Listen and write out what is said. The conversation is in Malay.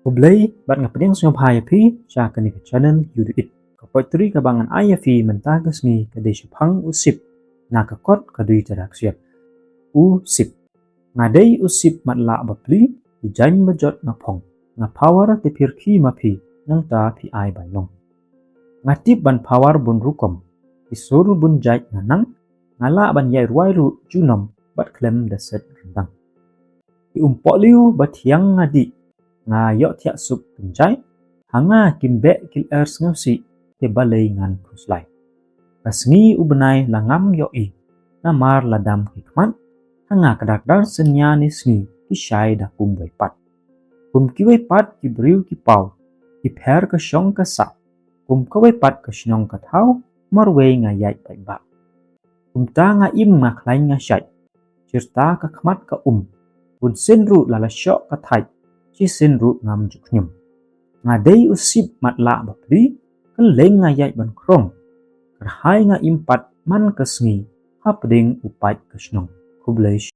Kublai bat ngapeding sngop hayapi cha kani ka channel yuduit. Kapotri kabangan ayafi mentagas mi kadeshapang usip na kakot kadui tarak siap. Usip. Ngadai usip matla bapli dijain bajot ngapong. Nga power te pirki mapi nang ta pi ai bailong. Ngatip ban power bun rukom. Isuru bun jait nganang ngala ban yai ruairu junom bat klem daset rendang. Umpok liu bat hiang ngadi nga yok tiak sup penjai hanga kimbe kil ers ngausi te balai ngan kruslai. Kasngi ubenai langam yoi namar ladam hikmat hanga kadakdar senya ni sngi kishai da kumbai pat. Kum kiwai pat kibriu kipau kiper ke syong ke sa. Kum kawai pat ke syong ke tau marwei ngayai baik. Kum ta nga im ngaklai ngasyai cerita ke kmat ke bun senru lala syok ke thai chi senru ngam juknyum. Ngadai usip matla bapli keleng ngayai ban krong kerhai nga impat man kesngi hapding upai kesnong kublai.